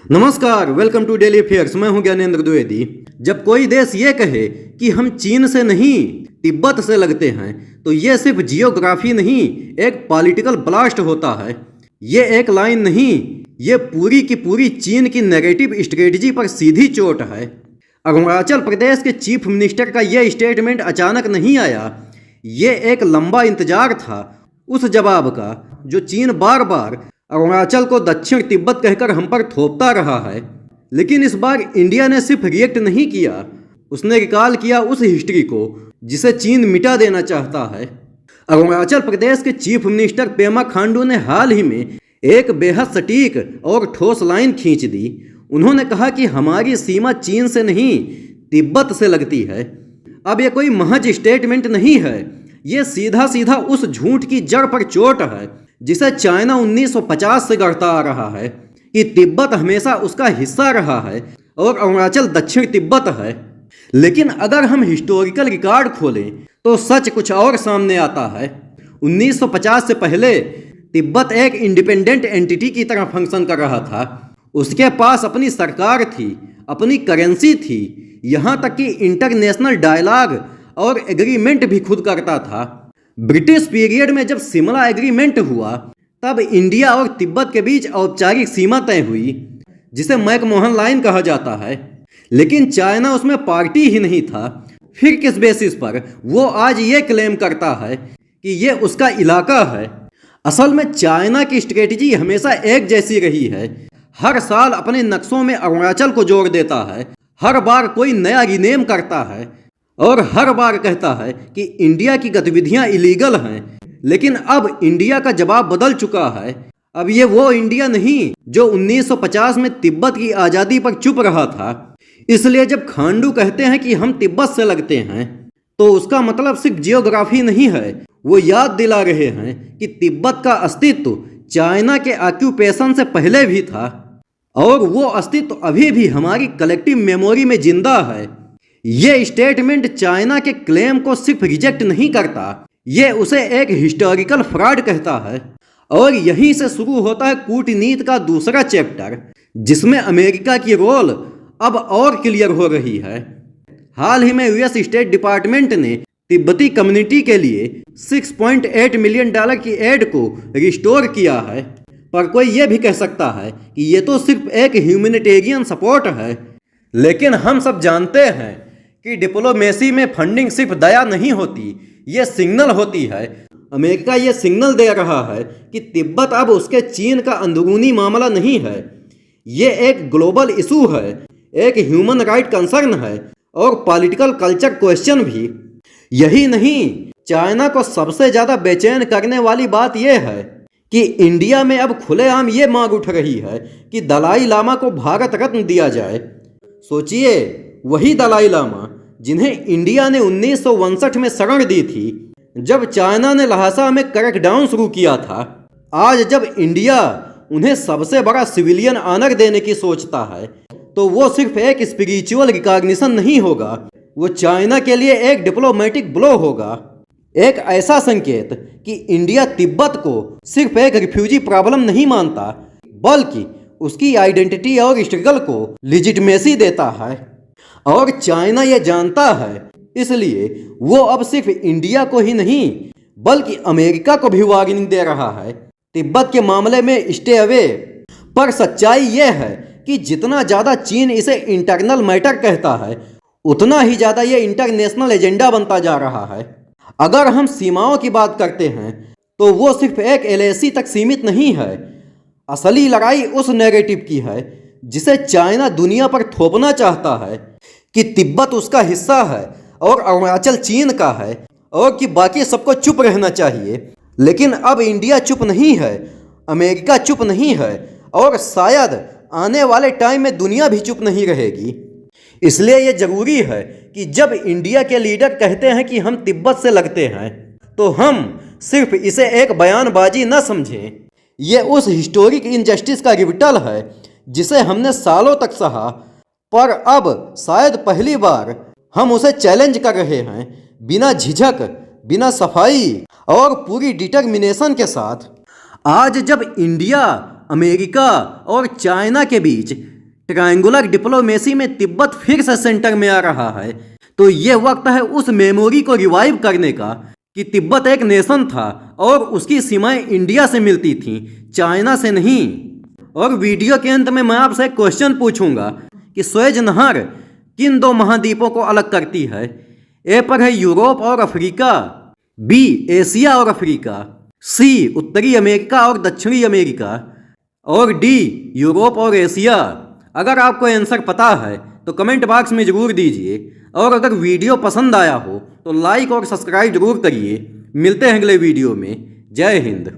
नमस्कार, welcome to daily affairs. मैं हूं ज्ञानेंद्र द्विवेदी। जब कोई देश ये कहे कि हम चीन से नहीं तिब्बत से लगते हैं तो ये सिर्फ जियोग्राफी नहीं, एक पॉलिटिकल ब्लास्ट होता है। ये एक लाइन नहीं, ये पूरी की पूरी चीन की नैरेटिव स्ट्रेटजी पर सीधी चोट है। अरुणाचल प्रदेश के चीफ मिनिस्टर का ये स्टेटमेंट अचानक नहीं आया, ये एक लंबा इंतजार था उस जवाब का जो चीन बार बार अरुणाचल को दक्षिण तिब्बत कहकर हम पर थोपता रहा है। लेकिन इस बार इंडिया ने सिर्फ रिएक्ट नहीं किया, उसने रिकॉल किया उस हिस्ट्री को जिसे चीन मिटा देना चाहता है। अरुणाचल प्रदेश के चीफ मिनिस्टर पेमा खांडू ने हाल ही में एक बेहद सटीक और ठोस लाइन खींच दी। उन्होंने कहा कि हमारी सीमा चीन से नहीं तिब्बत से लगती है। अब यह कोई महज स्टेटमेंट नहीं है, ये सीधा सीधा उस झूठ की जड़ पर चोट है जिसे चाइना 1950 से गढ़ता आ रहा है कि तिब्बत हमेशा उसका हिस्सा रहा है और अरुणाचल दक्षिण तिब्बत है। लेकिन अगर हम हिस्टोरिकल रिकॉर्ड खोलें तो सच कुछ और सामने आता है। 1950 से पहले तिब्बत एक इंडिपेंडेंट एंटिटी की तरह फंक्शन कर रहा था। उसके पास अपनी सरकार थी, अपनी करेंसी थी, यहाँ तक कि इंटरनेशनल डायलॉग और एग्रीमेंट भी खुद करता था। ब्रिटिश पीरियड में जब शिमला एग्रीमेंट हुआ तब इंडिया और तिब्बत के बीच औपचारिक सीमा तय हुई जिसे मैकमोहन लाइन कहा जाता है। लेकिन चाइना उसमें पार्टी ही नहीं था। फिर किस बेसिस पर वो आज ये क्लेम करता है कि ये उसका इलाका है? असल में चाइना की स्ट्रेटजी हमेशा एक जैसी रही है। हर साल अपने नक्शों में अरुणाचल को जोड़ देता है, हर बार कोई नया रिनेम करता है और हर बार कहता है कि इंडिया की गतिविधियां इलीगल हैं। लेकिन अब इंडिया का जवाब बदल चुका है। अब ये वो इंडिया नहीं जो 1950 में तिब्बत की आज़ादी पर चुप रहा था। इसलिए जब खांडू कहते हैं कि हम तिब्बत से लगते हैं तो उसका मतलब सिर्फ जियोग्राफी नहीं है। वो याद दिला रहे हैं कि तिब्बत का अस्तित्व चाइना के ऑक्यूपेशन से पहले भी था और वो अस्तित्व अभी भी हमारी कलेक्टिव मेमोरी में जिंदा है। ये स्टेटमेंट चाइना के क्लेम को सिर्फ रिजेक्ट नहीं करता, ये उसे एक हिस्टोरिकल फ्रॉड कहता है। और यहीं से शुरू होता है कूटनीति का दूसरा चैप्टर जिसमें अमेरिका की रोल अब और क्लियर हो रही है। हाल ही में यूएस स्टेट डिपार्टमेंट ने तिब्बती कम्युनिटी के लिए $6.8 मिलियन की एड को रिस्टोर किया है। पर कोई ये भी कह सकता है कि ये तो सिर्फ एक ह्यूमैनिटेरियन सपोर्ट है। लेकिन हम सब जानते हैं कि डिप्लोमेसी में फंडिंग सिर्फ दया नहीं होती, ये सिग्नल होती है। अमेरिका ये सिग्नल दे रहा है कि तिब्बत अब उसके चीन का अंदरूनी मामला नहीं है, ये एक ग्लोबल इशू है, एक ह्यूमन राइट कंसर्न है और पॉलिटिकल कल्चर क्वेश्चन भी। यही नहीं, चाइना को सबसे ज़्यादा बेचैन करने वाली बात यह है कि इंडिया में अब खुलेआम ये मांग उठ रही है कि दलाई लामा को भारत रत्न दिया जाए। सोचिए, वही दलाई लामा जिन्हें इंडिया ने 1962 में शरण दी थी जब चाइना ने लहासा में क्रैकडाउन शुरू किया था। आज जब इंडिया उन्हें सबसे बड़ा सिविलियन ऑनर देने की सोचता है तो वो सिर्फ एक स्पिरिचुअल रिकॉग्निशन नहीं होगा, वो चाइना के लिए एक डिप्लोमेटिक ब्लो होगा। एक ऐसा संकेत कि इंडिया तिब्बत को सिर्फ एक रिफ्यूजी प्रॉब्लम नहीं मानता बल्कि उसकी आइडेंटिटी और स्ट्रगल को लिजिटमेसी देता है। और चाइना ये जानता है, इसलिए वो अब सिर्फ इंडिया को ही नहीं बल्कि अमेरिका को भी वार्निंग दे रहा है तिब्बत के मामले में स्टे अवे। पर सच्चाई ये है कि जितना ज़्यादा चीन इसे इंटरनल मैटर कहता है उतना ही ज़्यादा ये इंटरनेशनल एजेंडा बनता जा रहा है। अगर हम सीमाओं की बात करते हैं तो वो सिर्फ एक एलएसी तक सीमित नहीं है। असली लड़ाई उस नैरेटिव की है जिसे चाइना दुनिया पर थोपना चाहता है कि तिब्बत उसका हिस्सा है और अरुणाचल चीन का है और कि बाकी सबको चुप रहना चाहिए। लेकिन अब इंडिया चुप नहीं है, अमेरिका चुप नहीं है और शायद आने वाले टाइम में दुनिया भी चुप नहीं रहेगी। इसलिए ये ज़रूरी है कि जब इंडिया के लीडर कहते हैं कि हम तिब्बत से लगते हैं तो हम सिर्फ इसे एक बयानबाजी न समझें। ये उस हिस्टोरिक इनजस्टिस का रिविटल है जिसे हमने सालों तक सहा, पर अब शायद पहली बार हम उसे चैलेंज कर रहे हैं, बिना झिझक, बिना सफाई और पूरी डिटर्मिनेशन के साथ। आज जब इंडिया, अमेरिका और चाइना के बीच ट्रायंगुलर डिप्लोमेसी में तिब्बत फिर से सेंटर में आ रहा है। तो ये वक्त है उस मेमोरी को रिवाइव करने का कि तिब्बत एक नेशन था और उसकी सीमाएं इंडिया से मिलती थीं, चाइना से नहीं। और वीडियो के अंत में मैं आपसे एक क्वेश्चन पूछूंगा कि स्वेज नहर किन दो महाद्वीपों को अलग करती है? ए पर है यूरोप और अफ्रीका, बी एशिया और अफ्रीका, सी उत्तरी अमेरिका और दक्षिणी अमेरिका, और डी यूरोप और एशिया। अगर आपको आंसर पता है तो कमेंट बॉक्स में ज़रूर दीजिए, और अगर वीडियो पसंद आया हो तो लाइक और सब्सक्राइब जरूर करिए। मिलते हैं अगले वीडियो में। जय हिंद।